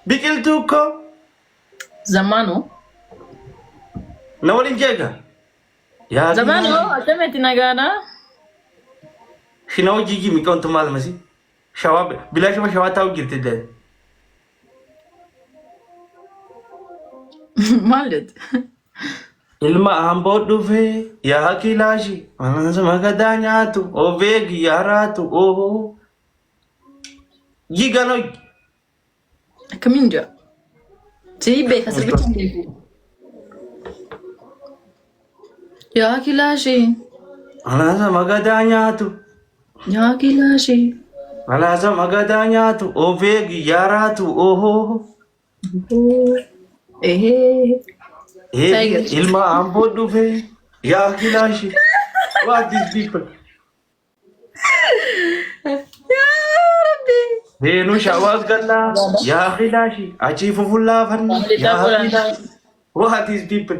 biqiltuu ko Zamano. na waliin jeega. Yaa Zamano akkamatti nagaadha? Shina hojii gimi qontu maal masi? Shawaa bilaa shawaa taa'u jirti dee. Maal jette? Ilma amboo dhufee yaa kilaashi manasa magadaa nyaatu obeegi yaaraatu oo. Giganoo. Akkamiin jira? Sii beeka sirriitti beeku. Yaa kilaashii. Manasa magadaa nyaatu. Yaa kilaashii. Manasa magadaa nyaatu obeegi yaaraatu oo. Tiger. Ilma amboo dhufee yaa kilaashi. What is people? Heenu shawaa gallaa yaa kilaashi achii fufullaa fanni yaa kilaashi. What is people?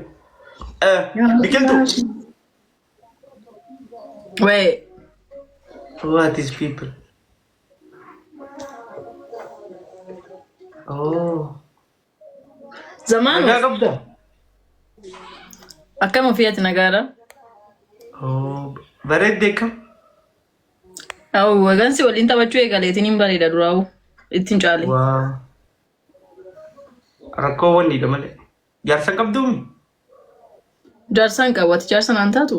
Biqiltuu. Wait. What is people? Oh. Zamano. Nagaa qabda? Akkam ofiyyatti nagaadha? Oh. Bareeddee kam? Wagansi waliin taphachuu eegaleetiin hin bareeda duraa'u. Ittiin caale. Waa. Rakkoo wanniidha malee. Jaarsan qabduumi? Jaarsaan qabaate jaarsaan aan taatu.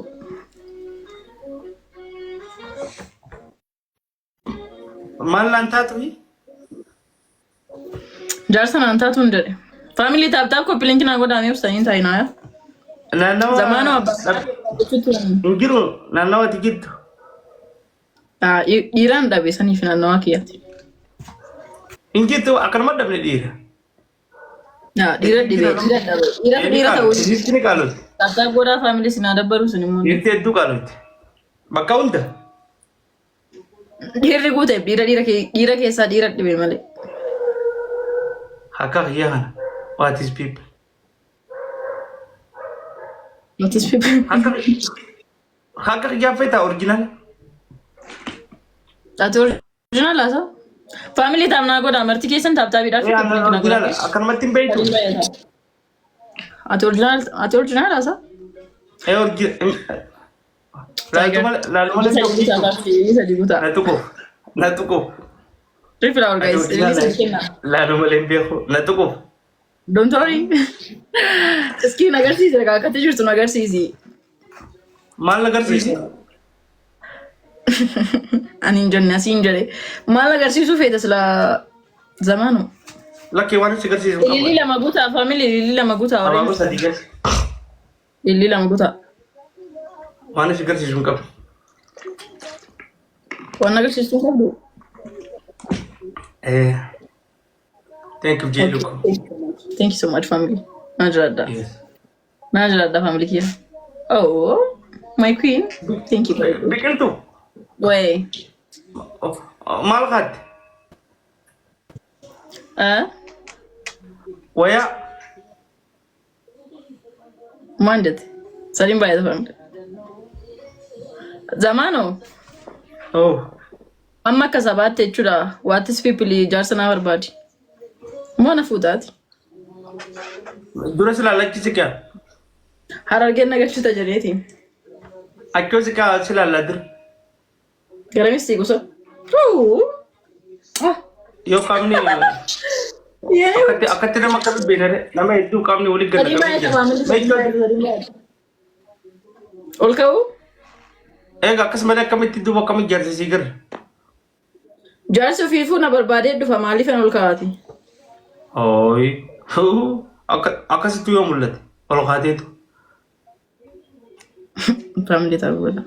Maal naan taatu? Jaarsaan aan taatu hin jedhe. Faamilii taaptaaf koppilinki naa godhaanii ibsanii taa'inaa. Naannawa. Zamaanoo abbaa. Hin jiru naannawati jirtu. Dhiiraan dhabe saniif naannawaa kiyyaatti. Hin jirtu akkanuma dhabne dhiira. Dhiira dhibee dhiira dhabe. Dhiira ta'uu. Dhiirti ni qaaloti. Taaptaaf godhaa faamilii sinaa dabbaru sun immoo. Dhiirti hedduu qaaloti. Bakka hunda. Dhiirri guuteef dhiira keessaa dhiira dhibee malee. Akka fayyaa kana. What is people? Notice people. Akka fayyaa feetaa original. Ati original asa? Faamilii taapnaa godhaa marti keessan taaptaabiidhaaf. Akkanumatti hin beektu. Ati original asa? Na tukuuf. Rifla guys. Laaluma leen beeku na tukuuf. Don't worry. Iskiin agarsiisi akkatti jirtu nu agarsiisi. Maal agarsiisi? Ani hin jenne asiin jedhe. Maal agarsiisuu feeta sila Zamaanoo? Lakkee waan si agarsiisu qaba. Illi lama guutaa faamilii illi lama guutaa. Abaaboo sadii gas. Illi lama guutaa. Waan si agarsiisu qaba. Waan agarsiisuu qabdu. Thank you, Jeluko. Thank you so much, family. Najaradda. Yes. Najaradda, family here. Oh, my queen. Thank you very much. Biqiltuu. Way. Maal qaadde? Wayaa. Maal jette? Sadiin baay'ata family. Zamaanoo. Oh. Amma akka sabaatti jechuudha. Waattis piipilii jaarsa naa barbaadi. Moona fuutaati. Dura si laallachisi kyaa? Harargeen nagalchita jedheetiin. Akkoo si kaa si laallaa dura? Garamis siikusa. Yoo qaamni akkatti nama akka beeknare nama hedduu qaamni waliin gala. Ol ka'uu? Egaa akkasumas akkamitti duuba akkamitti jaarsisii gara? Jaarsi ofiifuu na barbaadee dhufa maaliif ol kaa'ati? Ooyi. Akkasitti yoo mul'ate ol kaateetu. Family ta'uu godha.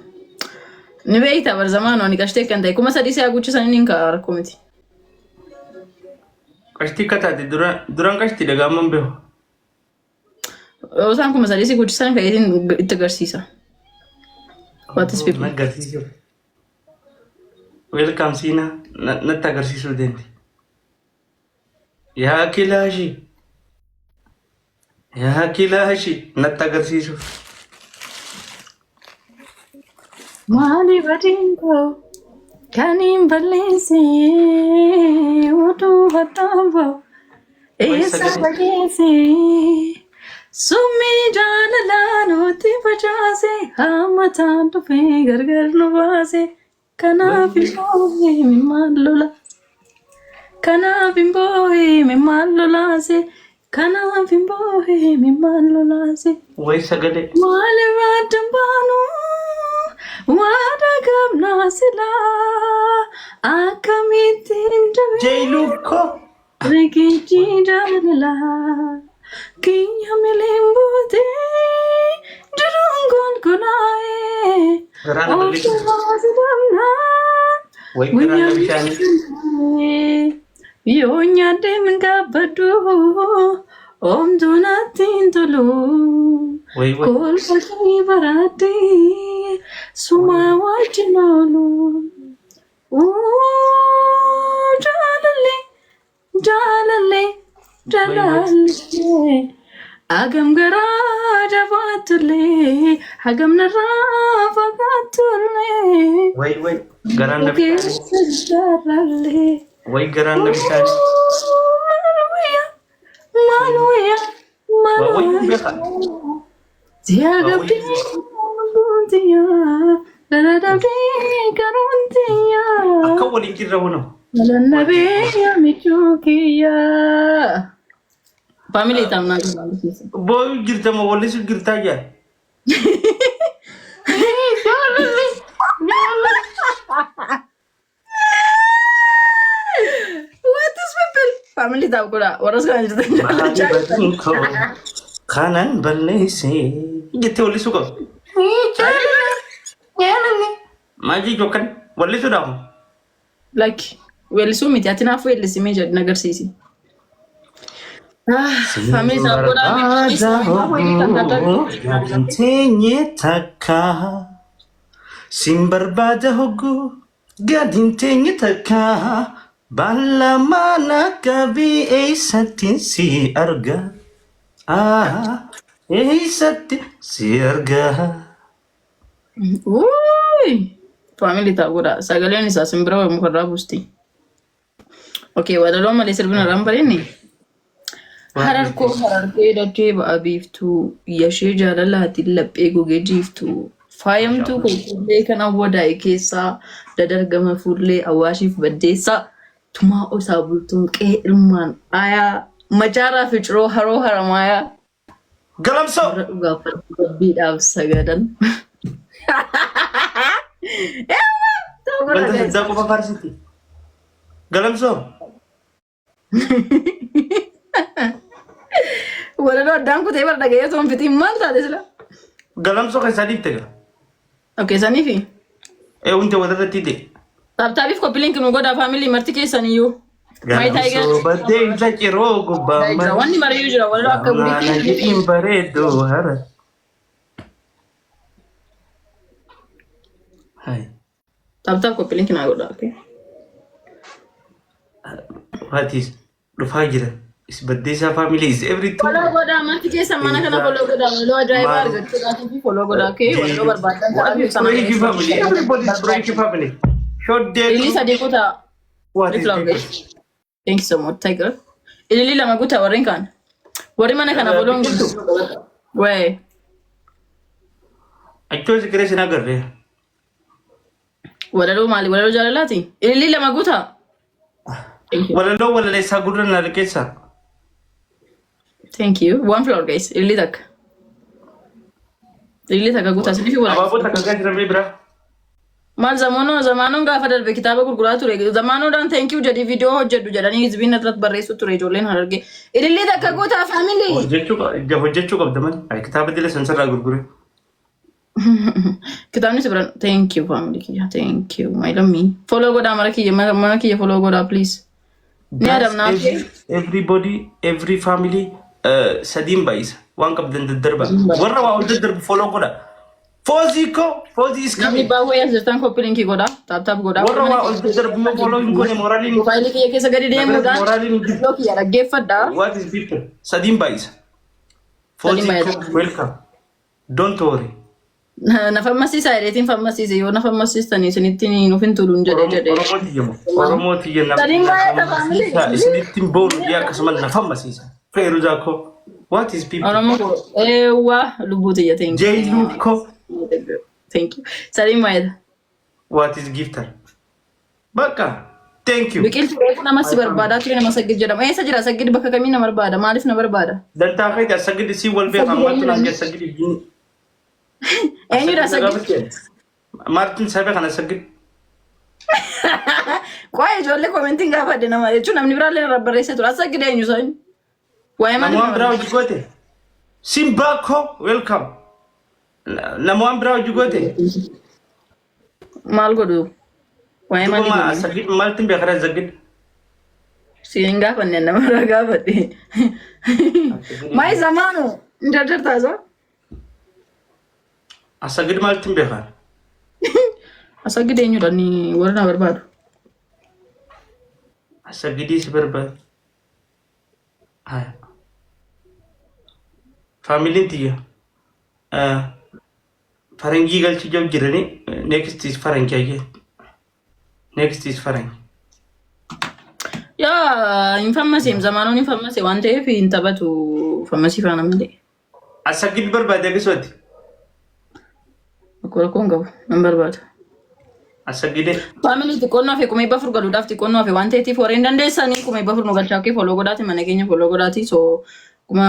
Ni beektaa bar Zamaanoo ani qashtee kan ta'e 3,000 guchisan inni hin kaa'aa rakkoo miti. Qashtii akka taate duraan qashtii dhagaamman beeku. Yoo isaan 3,000 guchisan ka'eetiin itti agarsiisa. Waatis pipi. Agarsiisu. Welcome Siina natti agarsiisuu deemte. Yaa kilaashi. Yaa kilaashi natti agarsiisu. Maali badinko kan hin balleesse oduu hattaanfoo Esa bagese summi jaalala nuti facaase hammataan dhufee gargar nu baase kanaaf immoo mimmaan lola kanaaf immoo mimmaan lolaase kanaaf immoo mimmaan lolaase Way sagale. walirraa dambaanu waada qabnaa silaa akkamittiin dabe Jailuko. rikichi jaalala kiyya milimbuute jiruun golgolaa'e Garaan balli. ofumaa sidamnaan Way garaan bishaani. yoo nyaadeen gabbadhu omtuu natti hin tolu Way way. kolfa kee baraadhee sumaa wajjin oolu jaalale jaalale jaalale agam garaa jabaatullee agam narraa fagaatullee Way way. Garaan bishaani. keessa jaalale Way garaan bishaani. Maluya, maluya, Way maluya. beka. Tiaga Way. pintia, dadadabdi karuntia. Akka waliin jirra wono. Nabe ya michukia. Family tamna kisa. Boy jirta mo wali su jirta ja. What is people? Family tahu kura. Waras kan cerita. Mahali badinko. Kanan balese. Jette wali su ko. Maji jokan. Wali su dah. Like, well, so miti ati nafu elisi meja nagarsiisi. Family tahu kura. Gadintenye takka. Simbarbada hogu. Gadintenye takka. Bala mana kabi eisatin si arga. Eisatin si arga. Uy, family tahu kura. Sagaleen isa simbira mukarraa busti. Okay, wadaloo malee sirbina rambar inni. Hararkoo harargee dachee ba'a biiftuu yashee jaalalaati laphee gogee jiiftuu faayamtuu qulqullee kan awwadaa'e keessaa dadargama fuullee awwaashiif baddeessaa tumaa osaa bultuun qe'ee ilmaan aayaa macaaraa fi ciroo haroo haramaayaa Galamso. warra dhugaaf rabbiidhaaf sagadan. Banta sedang apa varsity? Galamso. Walaloo addaan kutee bara dhaga'ee osoo hin fitiin maal taate sila? Galamso kan sadii tega. Okay, saniifi. Unte wadata tide. Taaptaafiif koppiiliin nu godhaa faamilii marti keessan iyyuu. Galamso badde isa ciroo gubbaa. Wanni mariyyuu jira walaloo akka Mana guddiitti. jiin bareedo hara. Hai. Taaptaaf koppiiliin naa godhaa. What is dhufaa jira. Is badde isaa family is everything. Foloo godhaa marti keessan mana kana foloo godhaa walaloo ajaa'ibaa argachuudhaatii fi foloo godhaa kee walaloo barbaadan What is Croatia family? Everybody is Croatia family. Short day. Ililii sadii kutaa. What is Reflog people? Thank you so much, Tiger. Ililii lama kutaa warreen kaan. Warri mana kana foloo hin guutu. Wee. Achoo sikiree sin agarree. Walaloo maali? Walaloo jaalalaati? Ililii lama kutaa. Walaloo walaleessaa gurra na liqeessaa. Thank you. One floor, guys. Ililii takka. Ililii takka kutaa siniif walaloo. Abaaboo takka kan jiran bira. Maal zamaanoon gaafa darbe kitaaba gurguraa ture. Zamaanoodhaan thank you jedhi viidiyoo hojjedhu jedhanii hizbiin irratti barreessu ture ijoolleen hararge. Ililii takka kutaa faamilii. Hojjechuu qabda man. Kitaaba dila sansarraa gurgure. Kitaabni si biran thank you family kiyya. Thank you. My love me. Follow godhaa mana kiyya follow godhaa please. Ni adamnaa fi. Everybody, every family sadiin baay'isa. Waan qabdan daddarba. Warra waa ol daddarbu follow godha. Foozii ko foozii is Namni coming. baay'ee as jirtan koppii linkii godhaa. Taap godhaa. Warra waa ol daddarbu immoo follow hin goone moraaliin. Profaayilii kiyya keessa gadi deemuudhaan. Moraaliin hin jiru. Viidiyoo kiyya dhaggeeffadhaa. What is people? Sadiin baay'isa. Sadiin Foozii baay'isa. ko welcome. Don't worry. Nafamasi saayireetiin famasiise yoo nafamasiistanii isinitti nufin tuluun jedhe. Oromooti jenna. Isinittiin boonu yaa akkasuma nafamasiisa. Feeru jaakoo. What is people? Oromoo eewwa lubbuuti jetteen. Jeeluko. Thank you. Saliin maayeta. What is gifter? Bakka. Thank you. Biqiltuu reefu nama si barbaada ture nama Saggid jedhama. Eessa jira Saggid bakka kamii nama barbaada? Maaliif nama barbaada? Dantaa keetii Saggid si wal beekaa maaltu naan jedhe Saggid. Eenyudha Saggid? Maaltu sabee kana Saggid? Qo'ee ijoollee koomentiin gaafadhe nama jechuun namni biraallee irraa barreessee ture. Saggid eenyu isaanii? Waa'ee maali? Namoonni biraa hojii goote. Simbako welcome. Namoonni biraa hojii goote. Maal godhu? Waa'ee maali? Tuma Saggid maaltu beekara Saggid? Siin gaafanne nama irraa gaafadhe. Maayi zamaanu indardartaa taasisa? Saggid maaltu beekara? Saggid eenyudha ni warra na barbaadu? Saggid si barbaadu. Familiin tiyya. Farangii galchi jab jirani. Next is Farangi again. Next is Farangi. Yaa infamasi zamaanoon infamasi waan ta'eef hin taphatu famasi faana malee. Saggid barbaade agarsooti. Akkoo rakkoon qabu nan barbaada. Saggidee. Family xiqqoonnoo fi kumee bafur galuudhaaf xiqqoonnoo fi waan ta'eetiif warreen dandeessanii kumee bafur nu galchaa kee foloo godhaati mana keenya foloo godhaati so kuma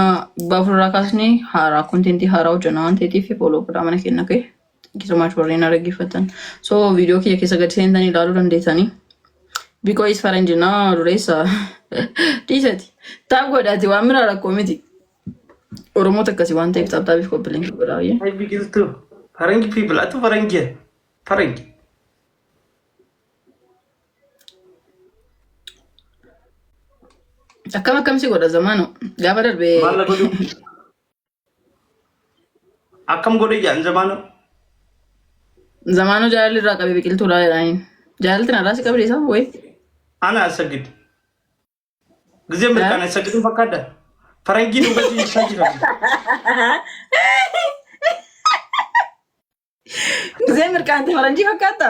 bafur irraa kaasnee haaraa kontentii haaraa hojjenna waan ta'eetiif foloo godhaa mana keenya kee kisumaash warreen argifatan so viidiyoo kiyya keessa gadi seentanii ilaaluu dandeessanii bikoo is faranjinaa dureessa dhiisati taap godhaati waan biraa rakkoo miti oromoota akkasii waan ta'eef taaptaabiif qophiileen godhaa baay'ee. Ay biqiltuu Farangi people atu Farangi Farangi. Akkam si godha zamaanu gaafa darbee. Maal godhu? Akkam godhe jaan zamaanu? Zamaanu jaalalli irraa qabee biqiltuudha jedhaniin. Jaalalli irraa si qabde isaa wayi? Ana Saggid. Gizee mirkaan Saggid fakkaata. Farangiin hubachuu isaa jira. Gizee mirkaan faranjii fakkaata?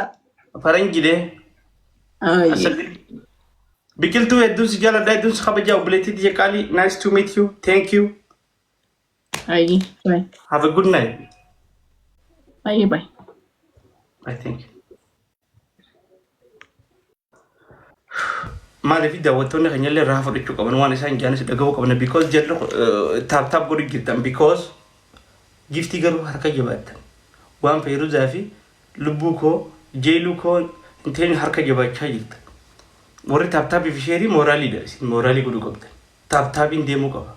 Farangi dee. Saggid. Biqiltuu hedduun si jaaladha hedduun si kabajaa obboleettii tiyya qaalii nice to meet you thank you. Ayi bye. Have a good night. Ayi bye. I think. Maaliif daawwattoonni keenyallee irraa fudhachuu qaban waan isaan jaanis dhagahuu qaban because jalli taap godhu jirtan because giftii garuu harka jabaattan waan feeruzaa fi lubbuu koo jeeluu koo hin ta'in harka jabaachaa jirtan. Warri taaptaabii fi sheerii mooraaliidha. Mooraalii godhuu qabdan. Taaptaabiin deemuu qaba.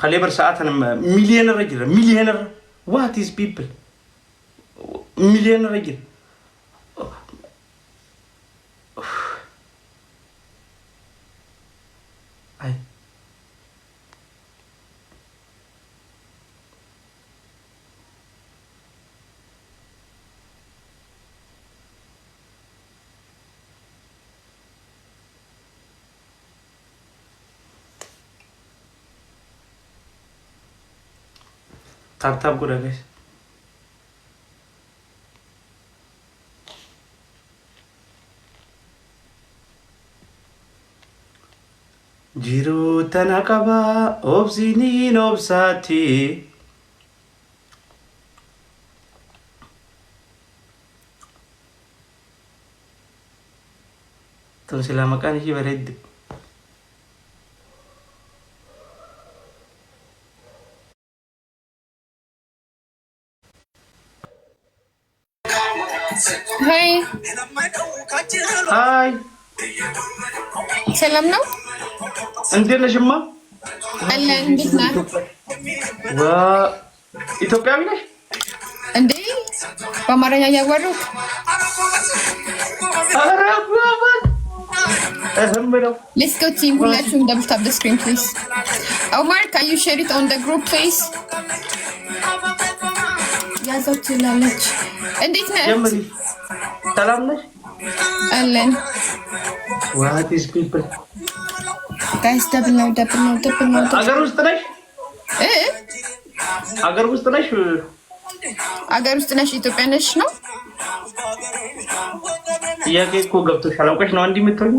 Kalee bar sa'aatan miliyoonarra jira. Miliyoonarra. What is people? Miliyoonarra jira. Ay. Tap godha guys. Jiru tana qaba obsiniin obsaati. Tun sila maqaan ishee bareeddi. Hi. Hi. ሰላም ነው? እንዴት ነሽማ? አለ እንዴት ነህ? ኢትዮጵያዊ ነሽ እንዴ? በአማርኛ እያወራሁ Let's go team. ሁላችሁም double tap the screen please. Omar, can you share it on the group please? ያዛው ትላለች። እንዴት ነህ? ጀምሪ። ሰላም ነሽ? አለን። What is people? Guys, double now. አገር ውስጥ ነሽ? አገር ውስጥ ነሽ? አገር ውስጥ ነሽ ኢትዮጵያ ነሽ ነው? ጥያቄ እኮ ገብቶሻል። አውቀሽ ነው እንዲህ የምትሆኝ?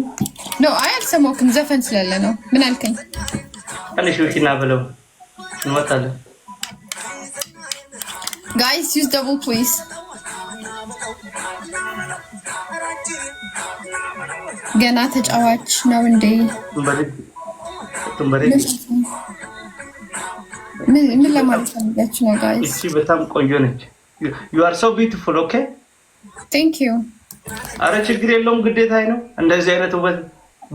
ኖ አይ አልሰማሁም። ዘፈን ስላለ ነው። ምን አልከኝ? ቀንሽ ውሽና ብለው እንወጣለን። ጋይስ ዩዝ ደብል ፕሊዝ። ገና ተጫዋች ነው እንዴ? ምን ለማለት ፈልጋችሁ ነው ጋይስ? እሺ በጣም ቆንጆ ነች። you are so beautiful okay thank you። አረ ችግር የለውም ግዴታዬ ነው። እንደዚህ አይነት ውበት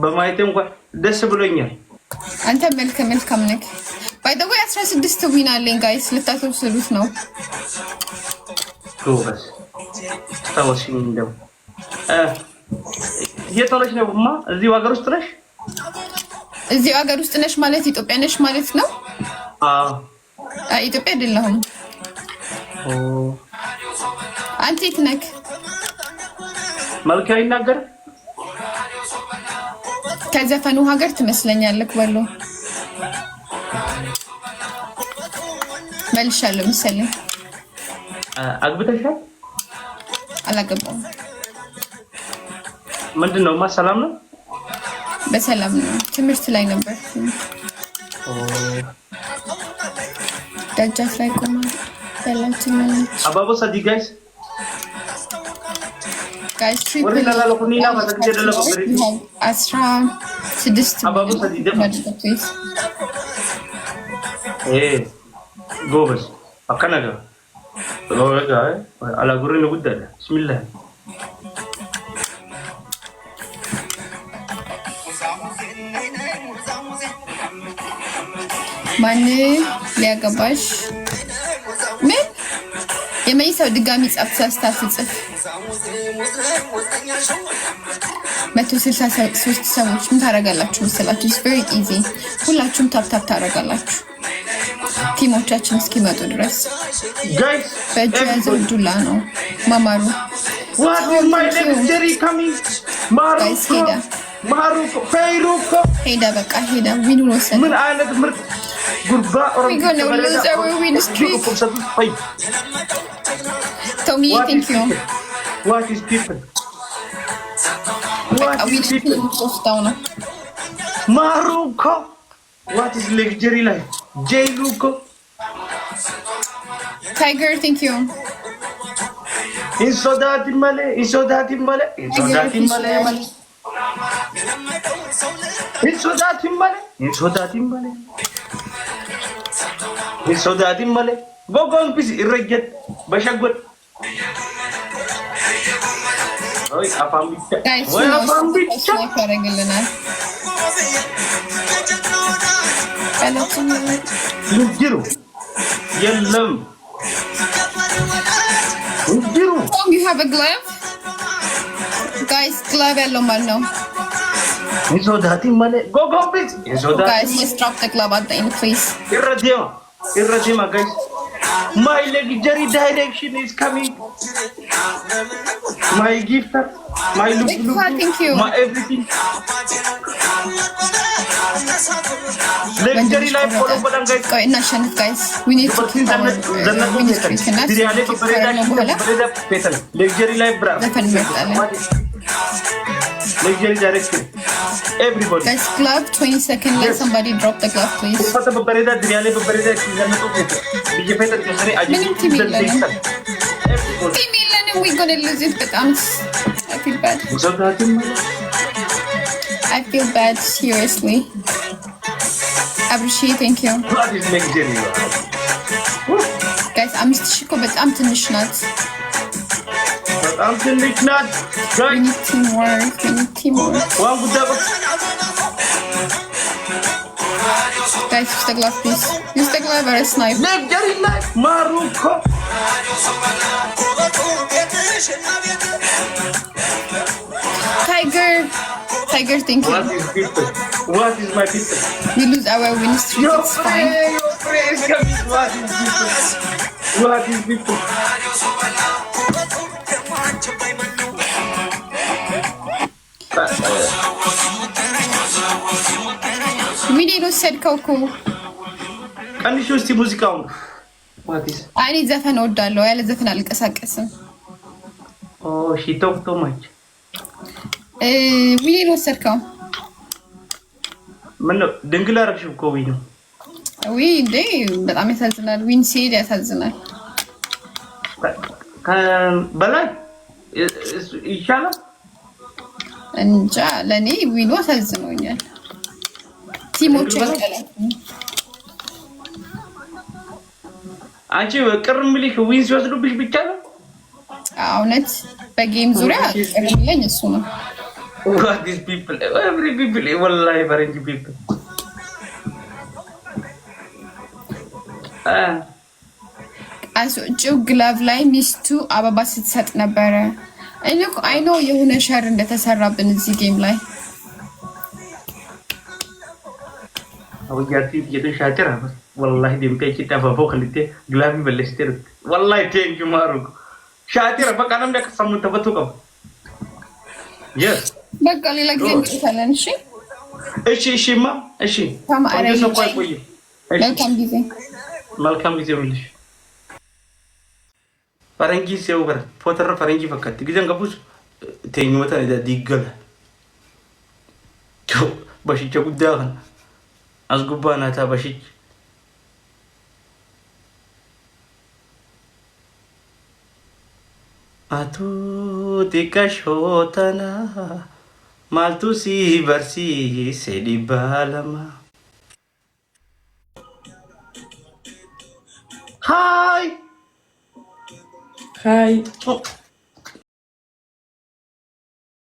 በማየት እንኳን ደስ ብሎኛል። አንተ መልካም ነህ። ባይ ዘ ወይ 16 ዊን አለኝ ጋይስ ልታተብስሉት ነው። ጎበዝ ታወሽኝ እንደው የት ሆነሽ ነው ማ? እዚሁ ሀገር ውስጥ ነሽ? እዚሁ ሀገር ውስጥ ነሽ ማለት ኢትዮጵያ ነሽ ማለት ነው? ኢትዮጵያ አይደለሁም። አንተ የት ነህ? መልካም ይናገር ከዘፈኑ ሀገር ትመስለኛለህ። ወሎ መልሻለሁ መሰለኝ። አግብተሻል? አላገባሁም። ምንድነው ማ ሰላም ነው? በሰላም ነው። ትምህርት ላይ ነበር። ደጃፍ ላይ ቆማ ያላችሁ ማለት አባቦ ሰዲ ጋይስ ትሪፕል አስራ ስድስት አባቦ ሰዲ ደፋ ጎበዝ አከናጋ ሎጋ አላጉሪ ነው ጉዳይ ቢስሚላህ ማን ሊያገባሽ? ምን የመይሰው ድጋሚ ጻፍ ሳስታጽፍ 163 ሰዎች ምን ታረጋላችሁ መሰላችሁ? ኢትስ ቬሪ ኢዚ። ሁላችሁም ታፕ ታረጋላችሁ ቲሞቻችን እስኪመጡ ድረስ። ጋይስ በእጅ ያዘው ዱላ ነው ማማሩ። what is my legendary coming ጋይስ ሄዳ ማሩኮ ፌሩኮ ሄዳ በቃ ሄዳ ዊኑን ወሰደ። ምን አይነት ምርጥ ጉርባ we gonna lose our win streak. Tommy, thank you. What is people? What is people? Maruko. What is luxury life? Jayluko. Tiger, thank you. Insodati male. Insodati male. Insodati male. Insodati male. Insodati male. Insodati male. Go on, please. Irregular. Bashagwat. Oi, apa ambita? Guys, oi, apa ambita? Lujiru. Yellam. Lujiru. You have a glove? Guys, glove yellow man no. Insodati male. Go, please. Insodati. Guys, just drop the glove at the end, please. Irradima, guys. My luxury direction is coming. My gifter, my look, thank you. My everything. Luxury life follow balang guys. Enough, guys. We need to keep our ministry. Luxury life, bro. Luxury direction. Everybody. Guys, glove 20 seconds. Let somebody drop the glove, please. Team Milan, we're gonna lose it, but I feel bad. I feel bad, seriously. Appreciate, thank you. Guys, I'm Shiko, but I'm Tinishnat. We need teamwork. Guys, use the glove, please. Use the glove or a snipe. Maruko. Tiger, thank you. What is my people? We lose our win streak, it's fine. What is people? We need to set Coco. ቀንሽ እስቲ ሙዚቃውን ዋቲስ እኔ ዘፈን እወዳለሁ፣ ያለ ዘፈን አልቀሳቀስም። ኦ ሺ ቶክ ቱ ማች ዊን ወሰድከው? ምን ድንግል አደረግሽ እኮ ዊን ነው። ዊ እንዴ በጣም ያሳዝናል። ዊን ሲሄድ ያሳዝናል። በላይ ይሻላል እንጃ ለኔ ዊኑ አሳዝኖኛል። ቲሞች አንቺ ቅር የሚልሽ ዊን ሲወስዱብሽ ብቻ ነው? እውነት በጌም ዙሪያ ቅር የሚለኝ እሱ ነው። What these people, every people, wallahi ፈረንጅ people. አስወጪው ግላቭ ላይ ሚስቱ አበባ ስትሰጥ ነበረ። አይ ኖ የሆነ ሸር እንደተሰራብን እዚህ ጌም ላይ አውያቲ የተሻተራ والله دمتي كده فوق اللي تي ግላቭ በለስተር والله ቴንክ ማሩ ሻተራ በቃ ነው እንደከሰሙ ተፈቱቀው yes በቃ ሌላ ጊዜ እንጠራለን። እሺ እሺማ እሺ መልካም ጊዜ ይሁንልሽ። ፈረንጂ ሲው በር ፎተር ፈረንጂ ፈከት ጊዜን ገቡስ ቴኝወታ ዲገለ በሽቸ ጉዳን አዝጉባናታ በሽች አቱ ቲካሾተና ማልቱ ሲ በርሲ ሴዲባለማ ሃይ